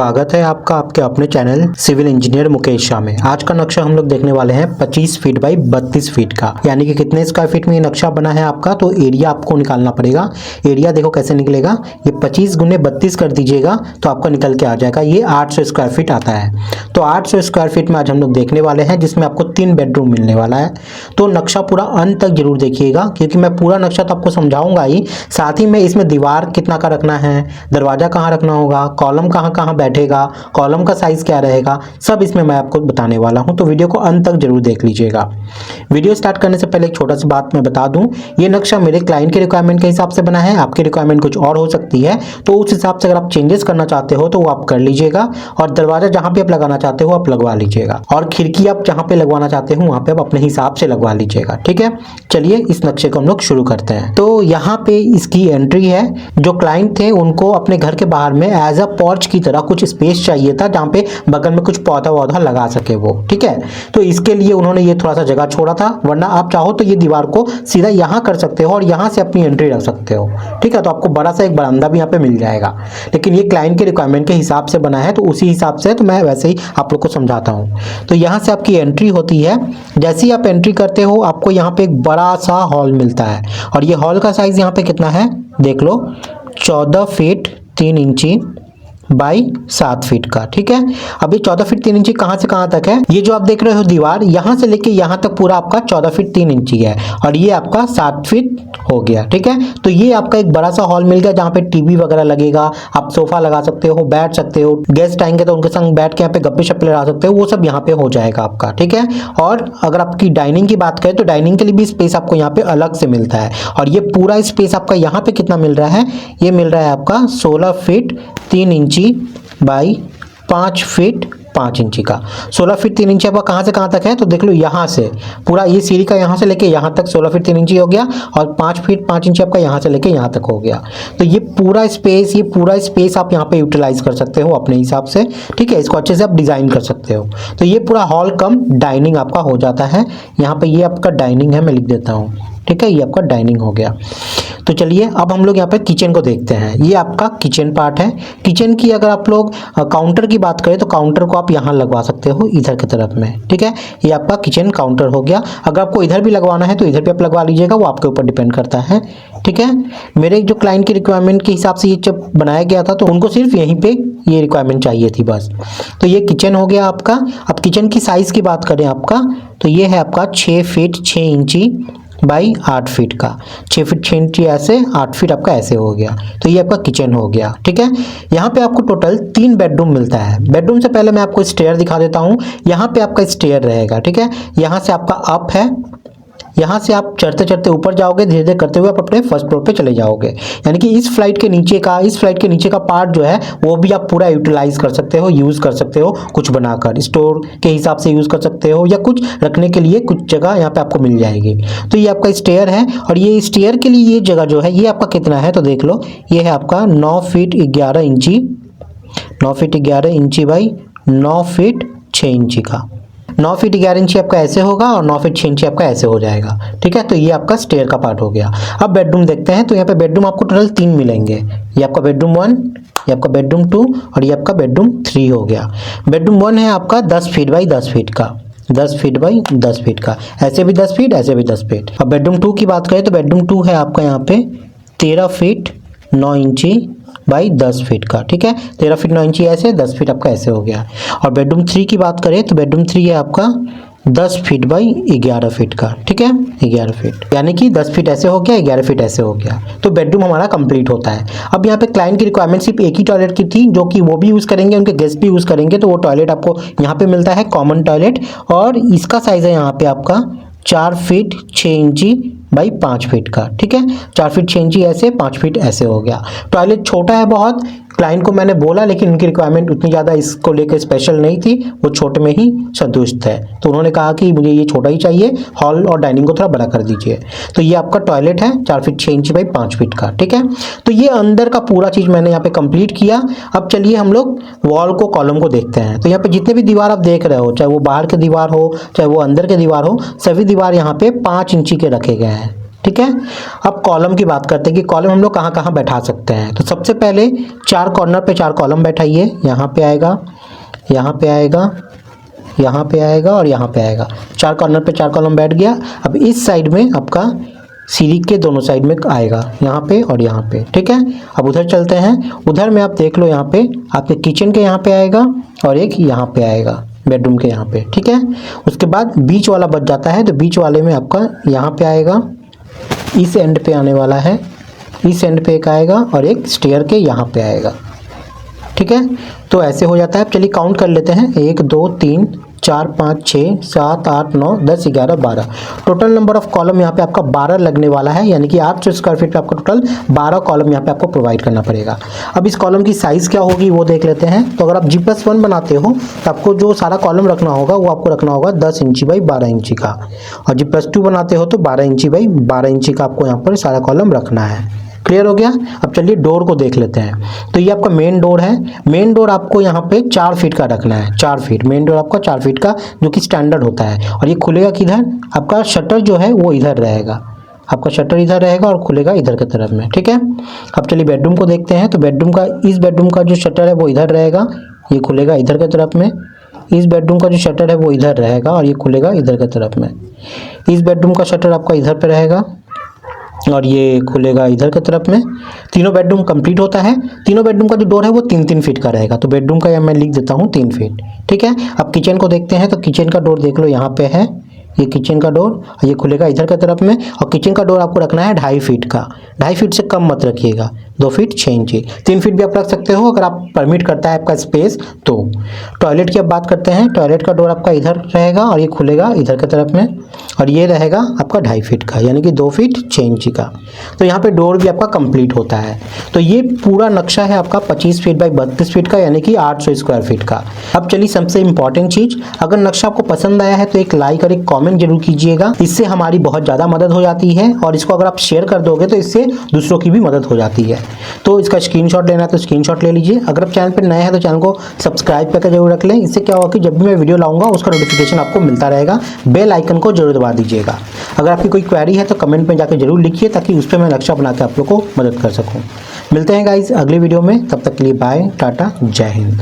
स्वागत है आपका आपके अपने channel civil engineer Mukesh Shah में। आज का नक्शा हम लोग देखने वाले हैं 25 फीट बाई 32 फीट का, यानी कि कितने स्क्वायर फीट में ये नक्शा बना है आपका। तो एरिया आपको निकालना पड़ेगा। एरिया देखो कैसे निकलेगा, ये 25 गुने 32 कर दीजिएगा तो आपका निकल के आ जाएगा। ये 800 स्क्वायर फीट आता है। तो 800 स्क्वायर फीट में आज हम लोग देखने वाले हैं, जिसमें आपको 3 बेडरूम मिलने वाला है। तो नक्शा पूरा अंत तक जरूर देखिएगा, क्योंकि मैं पूरा नक्शा तो आपको समझाऊंगा ही, साथ ही में इसमें दीवार कितना का रखना है, दरवाजा कहाँ रखना होगा, कॉलम कहाँ कहाँ बैठेगा, कॉलम का साइज क्या रहेगा, सब इसमें मैं आपको बताने वाला हूं। तो वीडियो को अंत तक जरूर देख लीजिएगा। वीडियो स्टार्ट करने से पहले एक छोटा सी बात मैं बता दूं, ये नक्शा मेरे क्लाइंट के रिक्वायरमेंट के हिसाब से बना है। आपकी रिक्वायरमेंट कुछ और हो सकती है, तो उस हिसाब से अगर आप चेंजेस करना चाहते हो तो वो आप कर लीजिएगा। और दरवाजा जहां पे आप लगाना चाहते हो आप लगवा लीजिएगा, और खिड़की आप जहां पे लगवाना चाहते हो वहां पे आप अपने हिसाब से लगवा लीजिएगा। ठीक है, चलिए इस नक्शे को हम लोग शुरू करते हैं। तो यहाँ पे इसकी एंट्री है। जो क्लाइंट थे उनको अपने घर के बाहर में एज अ पोर्च की तरह कुछ स्पेस चाहिए था, जहाँ पे बगल में कुछ पौधा वौधा लगा सके वो। ठीक है, तो इसके लिए उन्होंने ये थोड़ा सा जगह छोड़ा था, वरना आप चाहो तो ये दीवार को सीधा यहाँ कर सकते हो और यहाँ से अपनी एंट्री रख सकते हो। ठीक है, तो आपको बड़ा सा एक बरामदा भी यहाँ पे मिल जाएगा, लेकिन ये क्लाइंट के रिक्वायरमेंट के हिसाब से बना है, तो उसी हिसाब से तो मैं वैसे ही आप लोग को समझाता हूँ। तो यहाँ से आपकी एंट्री होती है। जैसे ही आप एंट्री करते हो आपको यहाँ पे एक बड़ा सा हॉल मिलता है, और ये हॉल का साइज यहाँ पे कितना है देख लो, 14 फीट 3 इंची बाई 7 फीट का। ठीक है, अभी 14 फीट 3 इंची कहाँ से कहाँ तक है, ये जो आप देख रहे हो दीवार, यहाँ से लेके यहाँ तक पूरा आपका 14 फीट 3 इंची है, और ये आपका 7 फीट हो गया। ठीक है, तो ये आपका एक बड़ा सा हॉल मिल गया, जहाँ पे टीवी वगैरह लगेगा, आप सोफा लगा सकते हो, बैठ सकते हो, गेस्ट आएंगे तो उनके संग बैठ के यहाँ पे गप्पे शप्पे लगा सकते हो, वो सब यहाँ पे हो जाएगा आपका। ठीक है, और अगर आपकी डाइनिंग की बात करें तो डाइनिंग के लिए भी स्पेस आपको यहाँ पे अलग से मिलता है, और ये पूरा स्पेस आपका यहाँ पे कितना मिल रहा है, ये मिल रहा है आपका 16 फीट 3 इंची बाई 5 फीट 5 इंची का। 16 फीट 3 इंची आपका कहाँ से कहाँ तक है, तो देख लो यहाँ से पूरा ये सीढ़ी का यहाँ से लेके यहाँ तक 16 फीट 3 इंची हो गया, और 5 फीट 5 इंची आपका यहाँ से लेके यहाँ तक हो गया। तो ये पूरा स्पेस आप यहाँ पे यूटिलाइज कर सकते हो अपने हिसाब से। ठीक है, इसको अच्छे से आप डिज़ाइन कर सकते हो। तो ये पूरा हॉल कम डाइनिंग आपका हो जाता है। यहाँ पे ये आपका डाइनिंग है, मैं लिख देता हूँ। ठीक है, ये आपका डाइनिंग हो गया। तो चलिए अब हम लोग यहाँ पे किचन को देखते हैं। ये आपका किचन पार्ट है। किचन की अगर आप लोग काउंटर की बात करें तो काउंटर को आप यहाँ लगवा सकते हो इधर की तरफ में। ठीक है, ये आपका किचन काउंटर हो गया। अगर आपको इधर भी लगवाना है तो इधर भी आप लगवा लीजिएगा, वो आपके ऊपर डिपेंड करता है। ठीक है, मेरे जो क्लाइंट की रिक्वायरमेंट के हिसाब से ये जब बनाया गया था तो उनको सिर्फ यहीं पे ये रिक्वायरमेंट चाहिए थी बस। तो ये किचन हो गया आपका। अब किचन की साइज़ की बात करें आपका, तो ये है आपका 6 फीट 6 इंची बाई 8 फीट का। 6 फीट 6 इंची ऐसे, 8 फीट आपका ऐसे हो गया। तो ये आपका किचन हो गया। ठीक है, यहाँ पे आपको टोटल 3 बेडरूम मिलता है। बेडरूम से पहले मैं आपको स्टेयर दिखा देता हूँ। यहाँ पे आपका स्टेयर रहेगा। ठीक है, यहाँ से आपका अप है, यहाँ से आप चढ़ते चढ़ते ऊपर जाओगे, धीरे धीरे करते हुए आप अपने फर्स्ट फ्लोर पे चले जाओगे। यानी कि इस फ्लाइट के नीचे का पार्ट जो है वो भी आप पूरा यूटिलाइज कर सकते हो, यूज़ कर सकते हो, कुछ बनाकर स्टोर के हिसाब से यूज़ कर सकते हो, या कुछ रखने के लिए कुछ जगह यहाँ पे आपको मिल जाएगी। तो ये आपका स्टेयर है, और ये स्टेयर के लिए ये जगह जो है ये आपका कितना है, तो देख लो ये है आपका 9 फीट 11 इंची 9 फीट 11 इंची बाई 9 फीट 6 इंची का। 9 फीट 11 इंची आपका ऐसे होगा, और 9 फीट 6 इंची आपका ऐसे हो जाएगा। ठीक है, तो ये आपका स्टेयर का पार्ट हो गया। अब बेडरूम देखते हैं। तो यहाँ पे बेडरूम आपको टोटल 3 मिलेंगे। ये आपका बेडरूम 1, ये आपका बेडरूम 2, और ये आपका बेडरूम 3 हो गया। बेडरूम 1 है आपका 10 फीट बाई 10 फीट का, 10 फीट बाई 10 फीट का, ऐसे भी 10 फीट, ऐसे भी 10 फीट। अब बेडरूम 2 की बात करें तो बेडरूम 2 है आपका यहाँ पे 13 फीट 9 इंची बाई 10 फीट का। ठीक है, 13 फीट 9 इंची ऐसे, 10 फीट आपका ऐसे हो गया। और बेडरूम 3 की बात करें तो बेडरूम 3 है आपका 10 फीट बाई 11 फीट का। ठीक है, 11 फीट, यानी कि 10 फीट ऐसे हो गया, 11 फीट ऐसे हो गया। तो बेडरूम हमारा कंप्लीट होता है। अब यहाँ पे क्लाइंट की रिक्वायरमेंट सिर्फ एक ही टॉयलेट की थी, जो कि वो भी यूज़ करेंगे, उनके गेस्ट भी यूज़ करेंगे। तो वो टॉयलेट आपको यहाँ पे मिलता है, कॉमन टॉयलेट, और इसका साइज़ है यहाँ पे आपका 4 फीट 6 इंची बाई 5 फीट का। ठीक है, 4 फीट 6 इंची ऐसे, 5 फीट ऐसे हो गया। टॉयलेट छोटा है बहुत, क्लाइंट को मैंने बोला, लेकिन उनकी रिक्वायरमेंट उतनी ज़्यादा इसको लेकर स्पेशल नहीं थी, वो छोटे में ही संतुष्ट है। तो उन्होंने कहा कि मुझे ये छोटा ही चाहिए, हॉल और डाइनिंग को थोड़ा बड़ा कर दीजिए। तो ये आपका टॉयलेट है 4 फीट 6 इंची बाई 5 फीट का। ठीक है, तो ये अंदर का पूरा चीज़ मैंने यहाँ पे कंप्लीट किया। अब चलिए हम लोग वॉल को, कॉलम को देखते हैं। तो यहाँ पे जितने भी दीवार आप देख रहे हो, चाहे वो बाहर के दीवार हो, चाहे वो अंदर के दीवार हो, सभी दीवार यहाँ पे 5 इंची के रखे गए हैं। ठीक है। अब कॉलम की बात करते हैं कि कॉलम हम लोग कहाँ कहाँ बैठा सकते हैं। तो सबसे पहले 4 कॉर्नर पे 4 कॉलम बैठाइए। यहाँ पे आएगा, यहाँ पे आएगा, यहाँ पे आएगा और यहाँ पे आएगा। 4 कॉर्नर पे 4 कॉलम बैठ गया। अब इस साइड में आपका सीढ़ी के दोनों साइड में आएगा, यहाँ पे और यहाँ पे, ठीक है। अब उधर चलते हैं। उधर में आप देख लो, यहाँ पे आपके किचन के यहाँ पे आएगा और एक यहाँ पे आएगा बेडरूम के यहाँ पे, ठीक है। उसके बाद बीच वाला बच जाता है, तो बीच वाले में आपका यहाँ पे आएगा, इस एंड पे आने वाला है, इस एंड पे एक आएगा और एक स्टेयर के यहाँ पे आएगा, ठीक है। तो ऐसे हो जाता है। अब चलिए काउंट कर लेते हैं। 1 2 3 4 5 6 7 8 9 10 11 12। टोटल नंबर ऑफ कॉलम यहाँ पे आपका 12 लगने वाला है, यानी कि 800 स्क्वायर फीट पे आपको टोटल 12 कॉलम यहाँ पे आपको प्रोवाइड करना पड़ेगा। अब इस कॉलम की साइज़ क्या होगी वो देख लेते हैं। तो अगर आप G+1 बनाते हो तो आपको जो सारा कॉलम रखना होगा वो आपको रखना होगा 10 इंची बाई 12 इंची का, और G+2 बनाते हो तो 12 इंची बाई 12 इंची का आपको यहाँ पर सारा कॉलम रखना है। क्लियर हो गया। अब चलिए डोर को देख लेते हैं। तो ये आपका मेन डोर है। मेन डोर आपको यहाँ पे 4 फीट का रखना है, 4 फीट मेन डोर आपका 4 फीट का, जो कि स्टैंडर्ड होता है। और ये खुलेगा किधर, आपका शटर जो है वो इधर रहेगा, आपका शटर इधर रहेगा और खुलेगा इधर की तरफ में, ठीक है। अब चलिए बेडरूम को देखते हैं। तो बेडरूम का, इस बेडरूम का जो शटर है वो इधर रहेगा, ये खुलेगा इधर की तरफ में। इस बेडरूम का जो शटर है वो इधर रहेगा और ये खुलेगा इधर की तरफ में। इस बेडरूम का शटर आपका इधर पे रहेगा और ये खुलेगा इधर की तरफ में। तीनों बेडरूम कंप्लीट होता है। तीनों बेडरूम का जो डोर है वो 3-3 फीट का रहेगा। तो बेडरूम का यहाँ मैं लिख देता हूँ 3 फीट, ठीक है। अब किचन को देखते हैं। तो किचन का डोर देख लो, यहाँ पे है ये किचन का डोर, ये खुलेगा इधर की तरफ में। और किचन का डोर आपको रखना है 2.5 फीट का, 2.5 फीट से कम मत रखिएगा, 2 फीट 6 इंची। 3 फीट भी आप रख सकते हो अगर आप परमिट करता है आपका स्पेस तो। टॉयलेट की अब बात करते हैं। टॉयलेट का डोर आपका इधर रहेगा और ये खुलेगा इधर की तरफ में, और ये रहेगा आपका 2.5 फीट का, यानी कि 2 फीट 6 इंची का। तो यहाँ पे डोर भी आपका कंप्लीट होता है। तो ये पूरा नक्शा है आपका 25 फीट बाई 32 फीट का, यानी कि 800 स्क्वायर फीट का। अब चलिए सबसे इंपॉर्टेंट चीज़, अगर नक्शा आपको पसंद आया है तो एक लाइक और एक कॉमेंट जरूर कीजिएगा, इससे हमारी बहुत ज़्यादा मदद हो जाती है। और इसको अगर आप शेयर कर दोगे तो इससे दूसरों की भी मदद हो जाती है। तो इसका स्क्रीनशॉट लेना है तो स्क्रीनशॉट ले लीजिए। अगर आप चैनल पर नए हैं तो चैनल को सब्सक्राइब करके जरूर रख लें। इससे क्या होगा कि जब भी मैं वीडियो लाऊंगा उसका नोटिफिकेशन आपको मिलता रहेगा। बेल आइकन को जरूर दबा दीजिएगा। अगर आपकी कोई क्वेरी है तो कमेंट में जाकर जरूर लिखिए, ताकि उस पर मैं नक्शा बना के आप लोग को मदद कर सकूं। मिलते हैं गाइज अगली वीडियो में, तब तक के लिए बाय, टाटा, जय हिंद।